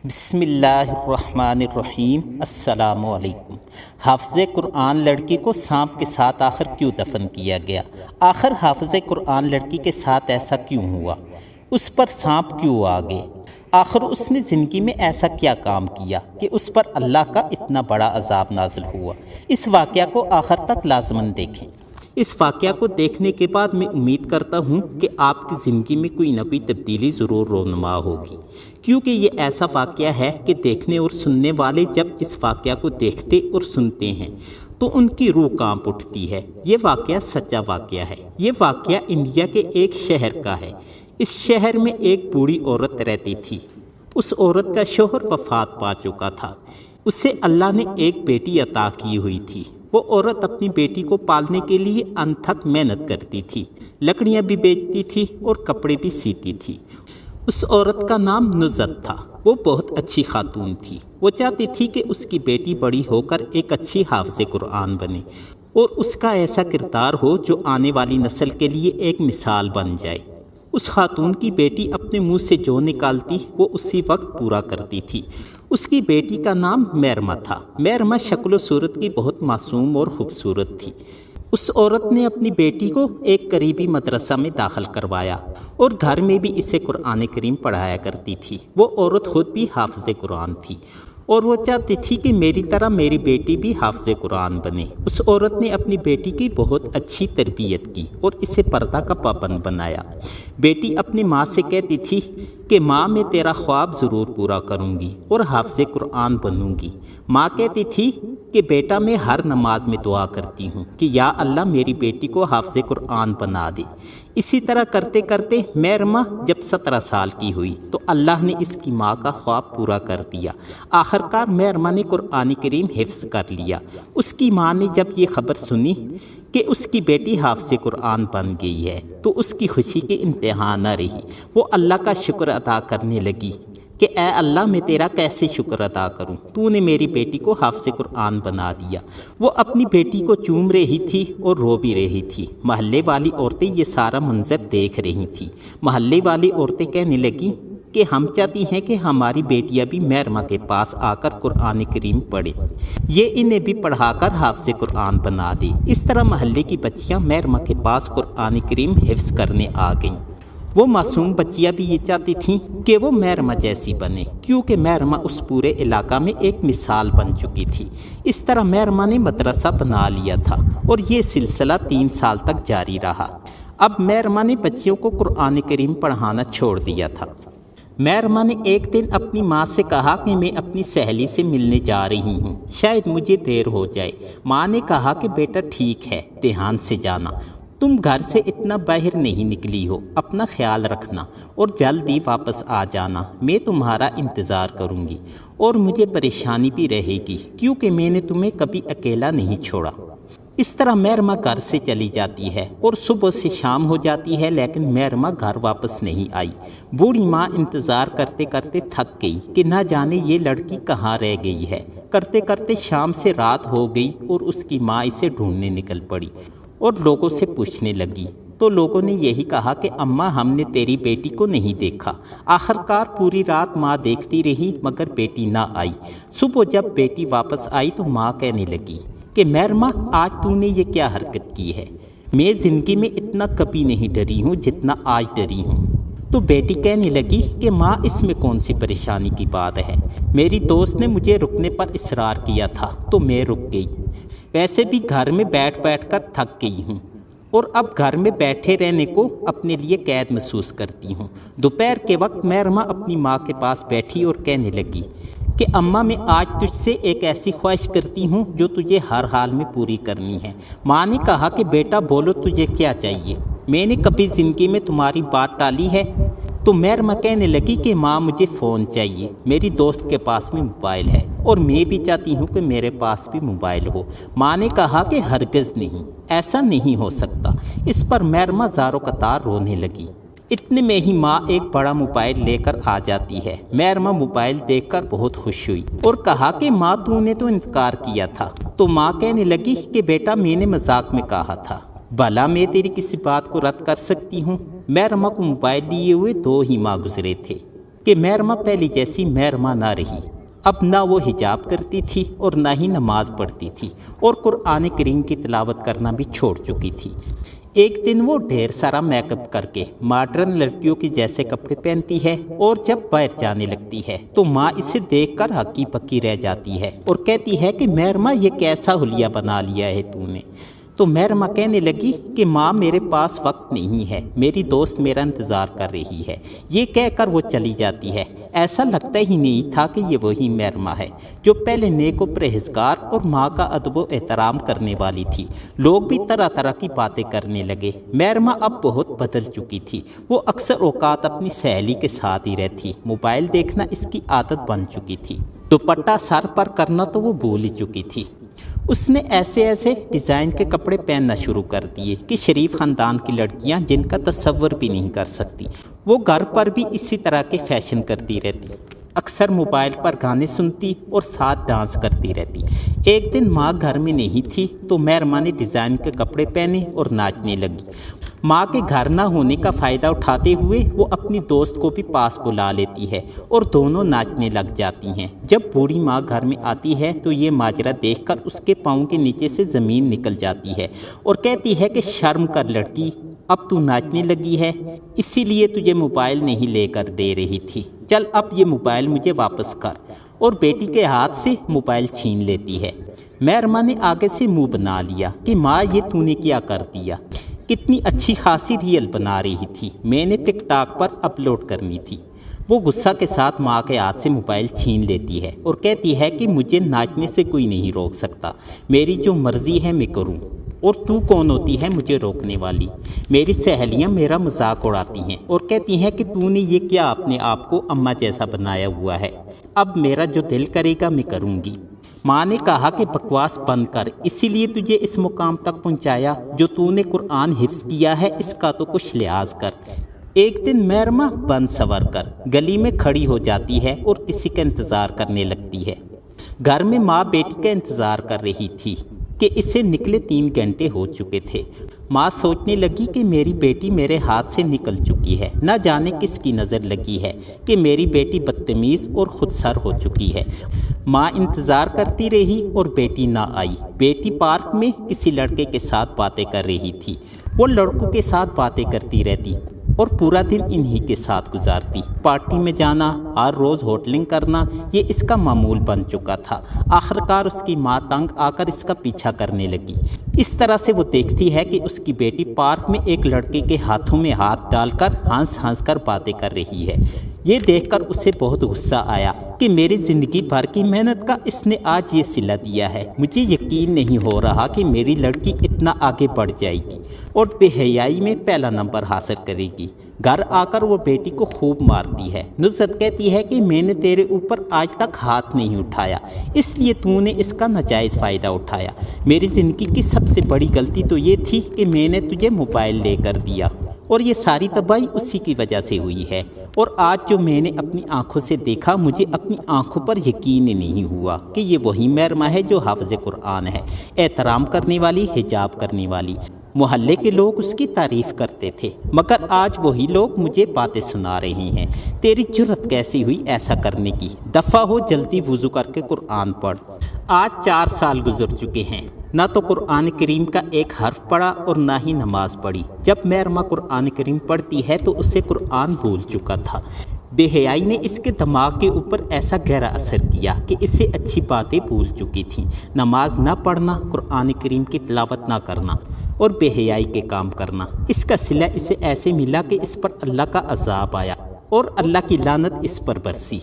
بسم اللہ الرحمن الرحیم۔ السلام علیکم۔ حافظ قرآن لڑکی کو سانپ کے ساتھ آخر کیوں دفن کیا گیا؟ آخر حافظ قرآن لڑکی کے ساتھ ایسا کیوں ہوا؟ اس پر سانپ کیوں آ گئے؟ آخر اس نے زندگی میں ایسا کیا کام کیا کہ اس پر اللہ کا اتنا بڑا عذاب نازل ہوا؟ اس واقعہ کو آخر تک لازماً دیکھیں۔ اس واقعہ کو دیکھنے کے بعد میں امید کرتا ہوں کہ آپ کی زندگی میں کوئی نہ کوئی تبدیلی ضرور رونما ہوگی، کیونکہ یہ ایسا واقعہ ہے کہ دیکھنے اور سننے والے جب اس واقعہ کو دیکھتے اور سنتے ہیں تو ان کی روح کانپ اٹھتی ہے۔ یہ واقعہ سچا واقعہ ہے۔ یہ واقعہ انڈیا کے ایک شہر کا ہے۔ اس شہر میں ایک بوڑھی عورت رہتی تھی۔ اس عورت کا شوہر وفات پا چکا تھا۔ اسے اللہ نے ایک بیٹی عطا کی ہوئی تھی۔ وہ عورت اپنی بیٹی کو پالنے کے لیے انتھک محنت کرتی تھی، لکڑیاں بھی بیچتی تھی اور کپڑے بھی سیتی تھی۔ اس عورت کا نام نزت تھا۔ وہ بہت اچھی خاتون تھی۔ وہ چاہتی تھی کہ اس کی بیٹی بڑی ہو کر ایک اچھی حافظ قرآن بنے اور اس کا ایسا کردار ہو جو آنے والی نسل کے لیے ایک مثال بن جائے۔ اس خاتون کی بیٹی اپنے منہ سے جو نکالتی وہ اسی وقت پورا کرتی تھی۔ اس کی بیٹی کا نام میرما تھا۔ میرما شکل و صورت کی بہت معصوم اور خوبصورت تھی۔ اس عورت نے اپنی بیٹی کو ایک قریبی مدرسہ میں داخل کروایا اور گھر میں بھی اسے قرآن کریم پڑھایا کرتی تھی۔ وہ عورت خود بھی حافظ قرآن تھی اور وہ چاہتی تھی کہ میری طرح میری بیٹی بھی حافظ قرآن بنے۔ اس عورت نے اپنی بیٹی کی بہت اچھی تربیت کی اور اسے پردہ کا پابند بنایا۔ بیٹی اپنی ماں سے کہتی تھی کہ ماں میں تیرا خواب ضرور پورا کروں گی اور حافظ قرآن بنوں گی۔ ماں کہتی تھی کہ بیٹا میں ہر نماز میں دعا کرتی ہوں کہ یا اللہ میری بیٹی کو حافظ قرآن بنا دے۔ اسی طرح کرتے کرتے میرما جب 17 سال کی ہوئی تو اللہ نے اس کی ماں کا خواب پورا کر دیا۔ آخرکار میرما نے قرآن کریم حفظ کر لیا۔ اس کی ماں نے جب یہ خبر سنی کہ اس کی بیٹی حافظ قرآن بن گئی ہے تو اس کی خوشی کے انتہا نہ رہی۔ وہ اللہ کا شکر ادا کرنے لگی کہ اے اللہ میں تیرا کیسے شکر ادا کروں، تو نے میری بیٹی کو حافظ قرآن بنا دیا۔ وہ اپنی بیٹی کو چوم رہی تھی اور رو بھی رہی تھی۔ محلے والی عورتیں یہ سارا منظر دیکھ رہی تھیں۔ محلے والی عورتیں کہنے لگیں کہ ہم چاہتی ہیں کہ ہماری بیٹیاں بھی میرما کے پاس آ کر قرآن کریم پڑھے، یہ انہیں بھی پڑھا کر حافظ قرآن بنا دے۔ اس طرح محلے کی بچیاں میرما کے پاس قرآن کریم حفظ کرنے آ گئیں۔ وہ معصوم بچیاں بھی یہ چاہتی تھیں کہ وہ میرما جیسی بنے، کیونکہ میرما اس پورے علاقہ میں ایک مثال بن چکی تھی۔ اس طرح میرما نے مدرسہ بنا لیا تھا اور یہ سلسلہ 3 سال تک جاری رہا۔ اب میرما نے بچیوں کو قرآن کریم پڑھانا چھوڑ دیا تھا۔ میرما نے ایک دن اپنی ماں سے کہا کہ میں اپنی سہیلی سے ملنے جا رہی ہوں، شاید مجھے دیر ہو جائے۔ ماں نے کہا کہ بیٹا ٹھیک ہے، دھیان سے جانا، تم گھر سے اتنا باہر نہیں نکلی ہو، اپنا خیال رکھنا اور جلدی واپس آ جانا، میں تمہارا انتظار کروں گی اور مجھے پریشانی بھی رہے گی کیونکہ میں نے تمہیں کبھی اکیلا نہیں چھوڑا۔ اس طرح میرما گھر سے چلی جاتی ہے اور صبح سے شام ہو جاتی ہے لیکن میرما گھر واپس نہیں آئی۔ بوڑھی ماں انتظار کرتے کرتے تھک گئی کہ نہ جانے یہ لڑکی کہاں رہ گئی ہے۔ کرتے کرتے شام سے رات ہو گئی اور اس کی ماں اسے ڈھونڈنے نکل پڑی اور لوگوں سے پوچھنے لگی تو لوگوں نے یہی کہا کہ اماں ہم نے تیری بیٹی کو نہیں دیکھا۔ آخرکار پوری رات ماں دیکھتی رہی مگر بیٹی نہ آئی۔ صبح جب بیٹی واپس آئی تو ماں کہنے لگی کہ میرما آج تو نے یہ کیا حرکت کی ہے؟ میں زندگی میں اتنا کبھی نہیں ڈری ہوں جتنا آج ڈری ہوں۔ تو بیٹی کہنے لگی کہ ماں اس میں کون سی پریشانی کی بات ہے، میری دوست نے مجھے رکنے پر اصرار کیا تھا تو میں رک گئی، ویسے بھی گھر میں بیٹھ بیٹھ کر تھک گئی ہوں اور اب گھر میں بیٹھے رہنے کو اپنے لیے قید محسوس کرتی ہوں۔ دوپہر کے وقت میرما اپنی ماں کے پاس بیٹھی اور کہنے لگی کہ اماں میں آج تجھ سے ایک ایسی خواہش کرتی ہوں جو تجھے ہر حال میں پوری کرنی ہے۔ ماں نے کہا کہ بیٹا بولو تجھے کیا چاہیے، میں نے کبھی زندگی میں تمہاری بات ٹالی ہے؟ تو میرما کہنے لگی کہ ماں مجھے فون چاہیے، میری دوست کے پاس بھی موبائل ہے اور میں بھی چاہتی ہوں کہ میرے پاس بھی موبائل ہو۔ ماں نے کہا کہ ہرگز نہیں، ایسا نہیں ہو سکتا۔ اس پر میرما زاروں قطار رونے لگی۔ اتنے میں ہی ماں ایک بڑا موبائل لے کر آ جاتی ہے۔ میرما موبائل دیکھ کر بہت خوش ہوئی اور کہا کہ ماں تو نے تو انکار کیا تھا۔ تو ماں کہنے لگی کہ بیٹا میں نے مذاق میں کہا تھا، بھلا میں تیری کسی بات کو رد کر سکتی ہوں؟ میرما کو موبائل لیے ہوئے 2 ہی ماہ گزرے تھے کہ محرمہ پہلی جیسی محرمہ نہ رہی۔ اب نہ وہ حجاب کرتی تھی اور نہ ہی نماز پڑھتی تھی، اور قرآن کریم کی تلاوت کرنا بھی چھوڑ چکی تھی۔ ایک دن وہ ڈھیر سارا میک اپ کر کے ماڈرن لڑکیوں کے جیسے کپڑے پہنتی ہے، اور جب باہر جانے لگتی ہے تو ماں اسے دیکھ کر ہکی پکی رہ جاتی ہے اور کہتی ہے کہ محرمہ یہ کیسا حلیہ بنا لیا ہے تو نے؟ تو محرمہ کہنے لگی کہ ماں میرے پاس وقت نہیں ہے، میری دوست میرا انتظار کر رہی ہے۔ یہ کہہ کر وہ چلی جاتی ہے۔ ایسا لگتا ہی نہیں تھا کہ یہ وہی محرمہ ہے جو پہلے نیک و پرہیزگار اور ماں کا ادب و احترام کرنے والی تھی۔ لوگ بھی طرح طرح کی باتیں کرنے لگے۔ محرمہ اب بہت بدل چکی تھی۔ وہ اکثر اوقات اپنی سہیلی کے ساتھ ہی رہتی، موبائل دیکھنا اس کی عادت بن چکی تھی، دوپٹہ سر پر کرنا تو وہ بھول ہی چکی تھی۔ اس نے ایسے ڈیزائن کے کپڑے پہننا شروع کر دیے کہ شریف خاندان کی لڑکیاں جن کا تصور بھی نہیں کر سکتی۔ وہ گھر پر بھی اسی طرح کے فیشن کرتی رہتی، اکثر موبائل پر گانے سنتی اور ساتھ ڈانس کرتی رہتی۔ ایک دن ماں گھر میں نہیں تھی تو محرمہ نے ڈیزائن کے کپڑے پہنے اور ناچنے لگی۔ ماں کے گھر نہ ہونے کا فائدہ اٹھاتے ہوئے وہ اپنی دوست کو بھی پاس بلا لیتی ہے اور دونوں ناچنے لگ جاتی ہیں۔ جب بوڑھی ماں گھر میں آتی ہے تو یہ ماجرا دیکھ کر اس کے پاؤں کے نیچے سے زمین نکل جاتی ہے اور کہتی ہے کہ شرم کر لڑکی، اب تو ناچنے لگی ہے، اسی لیے تجھے موبائل نہیں لے کر دے رہی تھی، چل اب یہ موبائل مجھے واپس کر، اور بیٹی کے ہاتھ سے موبائل چھین لیتی ہے۔ محرمہ نے آگے سے منہ بنا لیا کہ ماں یہ تو نے کیا کر دیا؟ کتنی اچھی خاصی ریل بنا رہی تھی، میں نے ٹک ٹاک پر اپلوڈ کرنی تھی۔ وہ غصہ کے ساتھ ماں کے ہاتھ سے موبائل چھین لیتی ہے اور کہتی ہے کہ مجھے ناچنے سے کوئی نہیں روک سکتا، میری جو مرضی ہے میں کروں، اور تو کون ہوتی ہے مجھے روکنے والی؟ میری سہیلیاں میرا مذاق اڑاتی ہیں اور کہتی ہیں کہ تو نے یہ کیا اپنے آپ کو اماں جیسا بنایا ہوا ہے، اب میرا جو دل کرے گا میں کروں گی۔ ماں نے کہا کہ بکواس بند کر، اسی لیے تجھے اس مقام تک پہنچایا، جو تو نے قرآن حفظ کیا ہے اس کا تو کچھ لحاظ کر۔ ایک دن محرمہ بند سور کر گلی میں کھڑی ہو جاتی ہے اور کسی کا انتظار کرنے لگتی ہے۔ گھر میں ماں بیٹی کا انتظار کر رہی تھی کہ اسے نکلے 3 گھنٹے ہو چکے تھے۔ ماں سوچنے لگی کہ میری بیٹی میرے ہاتھ سے نکل چکی ہے، نہ جانے کس کی نظر لگی ہے کہ میری بیٹی بدتمیز اور خود سر ہو چکی ہے۔ ماں انتظار کرتی رہی اور بیٹی نہ آئی۔ بیٹی پارک میں کسی لڑکے کے ساتھ باتیں کر رہی تھی، وہ لڑکوں کے ساتھ باتیں کرتی رہتی اور پورا دن انہی کے ساتھ گزارتی۔ پارٹی میں جانا، ہر روز ہوٹلنگ کرنا، یہ اس کا معمول بن چکا تھا۔ آخرکار اس کی ماں تنگ آ کر اس کا پیچھا کرنے لگی۔ اس طرح سے وہ دیکھتی ہے کہ اس کی بیٹی پارک میں ایک لڑکے کے ہاتھوں میں ہاتھ ڈال کر ہنس کر باتیں کر رہی ہے۔ یہ دیکھ کر اسے بہت غصہ آیا کہ میری زندگی بھر کی محنت کا اس نے آج یہ صلہ دیا ہے۔ مجھے یقین نہیں ہو رہا کہ میری لڑکی اتنا آگے بڑھ جائے گی اور بے حیائی میں پہلا نمبر حاصل کرے گی۔ گھر آ کر وہ بیٹی کو خوب مارتی ہے۔ نصرت کہتی ہے کہ میں نے تیرے اوپر آج تک ہاتھ نہیں اٹھایا، اس لیے تو نے اس کا ناجائز فائدہ اٹھایا۔ میری زندگی کی سب سے بڑی غلطی تو یہ تھی کہ میں نے تجھے موبائل لے کر دیا، اور یہ ساری تباہی اسی کی وجہ سے ہوئی ہے۔ اور آج جو میں نے اپنی آنکھوں سے دیکھا، مجھے اپنی آنکھوں پر یقین نہیں ہوا کہ یہ وہی محرمہ ہے جو حافظ قرآن ہے، احترام کرنے والی، حجاب کرنے والی۔ محلے کے لوگ اس کی تعریف کرتے تھے، مگر آج وہی لوگ مجھے باتیں سنا رہے ہیں۔ تیری جرت کیسی ہوئی ایسا کرنے کی؟ دفع ہو، جلدی وضو کر کے قرآن پڑھ۔ آج 4 سال گزر چکے ہیں، نہ تو قرآن کریم کا ایک حرف پڑھا اور نہ ہی نماز پڑھی۔ جب محرمہ قرآن کریم پڑھتی ہے تو اسے قرآن بھول چکا تھا۔ بے حیائی نے اس کے دماغ کے اوپر ایسا گہرا اثر کیا کہ اسے اچھی باتیں بھول چکی تھیں۔ نماز نہ پڑھنا، قرآن کریم کی تلاوت نہ کرنا اور بے حیائی کے کام کرنا، اس کا صلہ اسے ایسے ملا کہ اس پر اللہ کا عذاب آیا اور اللہ کی لعنت اس پر برسی۔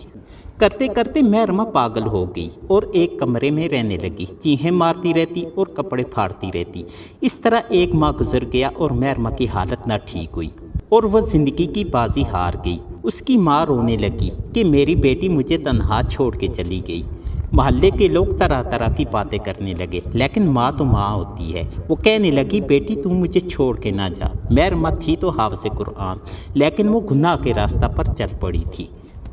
کرتے کرتے محرمہ پاگل ہو گئی اور ایک کمرے میں رہنے لگی، چیخیں مارتی رہتی اور کپڑے پھاڑتی رہتی۔ اس طرح 1 ماہ گزر گیا اور محرمہ کی حالت نہ ٹھیک ہوئی اور وہ زندگی کی بازی ہار گئی۔ اس کی ماں رونے لگی کہ میری بیٹی مجھے تنہا چھوڑ کے چلی گئی۔ محلے کے لوگ طرح طرح کی باتیں کرنے لگے، لیکن ماں تو ماں ہوتی ہے۔ وہ کہنے لگی بیٹی تم مجھے چھوڑ کے نہ جا۔ محرمہ تھی تو حافظ قرآن، لیکن وہ گناہ کے راستہ پر چل پڑی تھی۔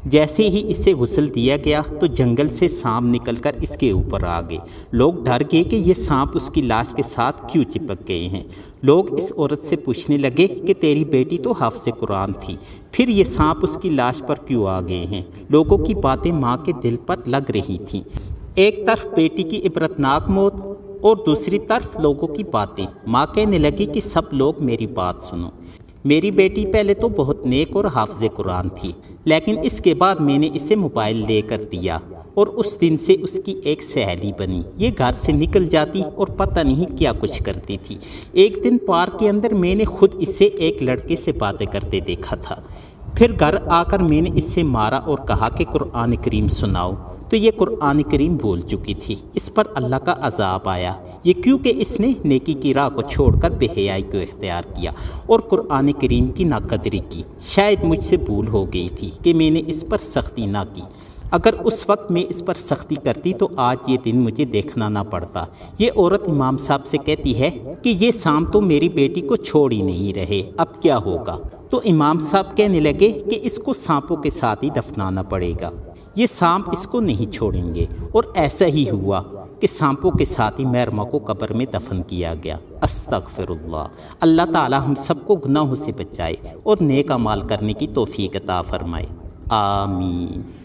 جیسے ہی اسے غسل دیا گیا تو جنگل سے سانپ نکل کر اس کے اوپر آ گئے۔ لوگ ڈر گئے کہ یہ سانپ اس کی لاش کے ساتھ کیوں چپک گئے ہیں۔ لوگ اس عورت سے پوچھنے لگے کہ تیری بیٹی تو حافظ قرآن تھی، پھر یہ سانپ اس کی لاش پر کیوں آ گئے ہیں؟ لوگوں کی باتیں ماں کے دل پر لگ رہی تھیں۔ ایک طرف بیٹی کی عبرتناک موت اور دوسری طرف لوگوں کی باتیں۔ ماں کہنے لگی کہ سب لوگ میری بات سنو، میری بیٹی پہلے تو بہت نیک اور حافظ قرآن تھی، لیکن اس کے بعد میں نے اسے موبائل لے کر دیا اور اس دن سے اس کی ایک سہیلی بنی۔ یہ گھر سے نکل جاتی اور پتہ نہیں کیا کچھ کرتی تھی۔ ایک دن پارک کے اندر میں نے خود اسے ایک لڑکے سے باتیں کرتے دیکھا تھا۔ پھر گھر آ کر میں نے اسے مارا اور کہا کہ قرآن کریم سناؤ، تو یہ قرآن کریم بول چکی تھی۔ اس پر اللہ کا عذاب آیا، یہ کیونکہ اس نے نیکی کی راہ کو چھوڑ کر بے حیائی کو اختیار کیا اور قرآن کریم کی ناقدری کی۔ شاید مجھ سے بھول ہو گئی تھی کہ میں نے اس پر سختی نہ کی۔ اگر اس وقت میں اس پر سختی کرتی تو آج یہ دن مجھے دیکھنا نہ پڑتا۔ یہ عورت امام صاحب سے کہتی ہے کہ یہ سانپ تو میری بیٹی کو چھوڑ ہی نہیں رہے، اب کیا ہوگا؟ تو امام صاحب کہنے لگے کہ اس کو سانپوں کے ساتھ ہی دفنانا پڑے گا، یہ سانپ اس کو نہیں چھوڑیں گے۔ اور ایسا ہی ہوا کہ سانپوں کے ساتھ ہی محرمہ کو قبر میں دفن کیا گیا۔ استغفر اللہ۔ اللہ تعالی ہم سب کو گناہوں سے بچائے اور نیک اعمال کرنے کی توفیق عطا فرمائے، آمین۔